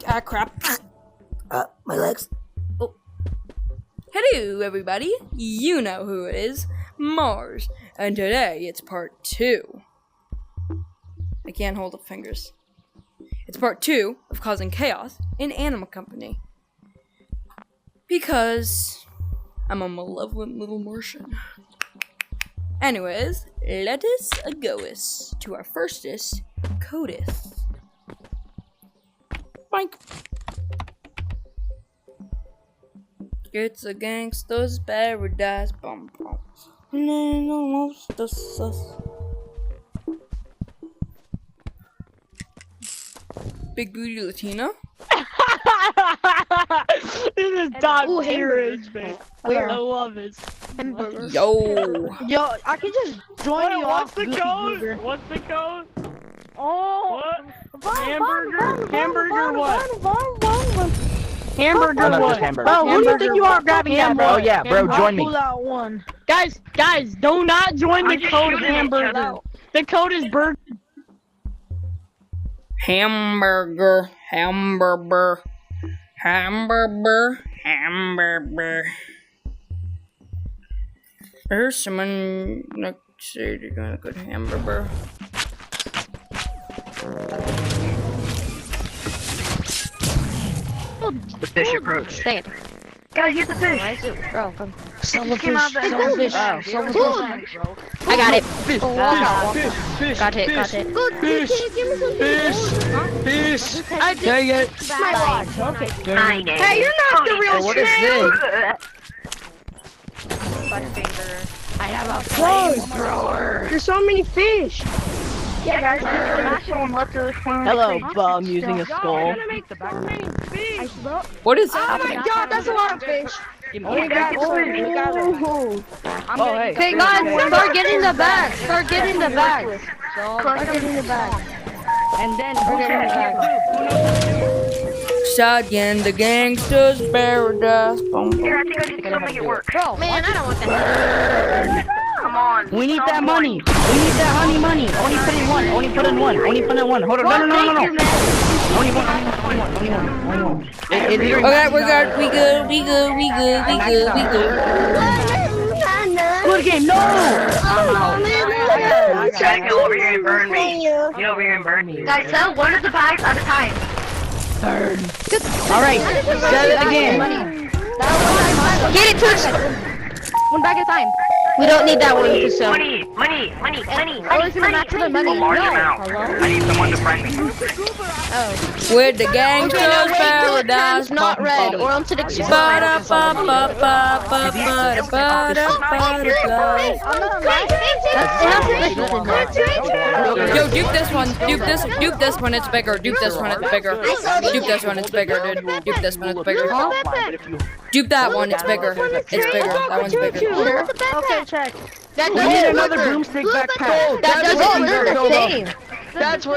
Ah, crap. My legs. Oh. Hello, everybody. You know who it is. Mars. And today, it's part 2. I can't hold up fingers. It's part 2 of causing chaos in Animal Company. Because I'm a malevolent little Martian. Anyways, let us go-us to our firstest codis. Boink. It's a gangster's paradise. Bum bum. And then almost the sus. Big booty Latina. This is Don Peerage, man. I love it. Yo. Yo, I can just join you off. What's the code? What's the code? Oh, what? Hamburger? Hamburger what? Hamburger no, what? just hamburger. Oh, who do you think you are grabbing that, bro? Oh yeah, bro, join me. Pull out one. Guys, do not join the code hamburger. The code is burger. Hamburger. Hamburger. Hamburger. Hamburger. There's someone next to you doing a good hamburger. The fish approach. Say it. Guys, get the fish. Bro, come. Silverfish. I got it. Fish, fish, Got it, got it. fish, fish. Dang it. Hey, you're not the real What is snail. I have a flamethrower. There's so many fish. Yeah, guys, Hello, bum using a skull. What is Oh happening? my god, that's a lot of fish. Oh, hey. Okay, guys, start getting the bag. Start getting the bag. Start getting the bag. And then Start getting the bag. Shotgun, the gangster's paradise. Boom. Here, I think I need to make it work. Bro, man, I don't want that. Come on. We need that money. We need that honey money. Only put in one. Only put in one. Only put in one. Hold on. No. Only one. Only one. Okay, we're good. We good. Good game. No. Try to go over here and burn me. Get over here and burn me. Guys, sell one of the bags at a time. All right. Set it again. Get it, Twitch. One bag at a time. We don't need that one to sell. Money. Oh, it's gonna match the money. No. Hello? I need someone to friend me. Oh. With the gangster's Okay, now wait till it paradise. turns not red, or else it explodes. Yo, dupe this one. Dupe this one. It's bigger. Dupe this one. It's bigger. Dupe this one. It's bigger, dude. Dupe this one. It's bigger. Dupe that one. It's bigger. It's bigger. That one's bigger. Okay, check. That We need doesn't another work. broomstick backpack. That doesn't work. They're the same. That's what.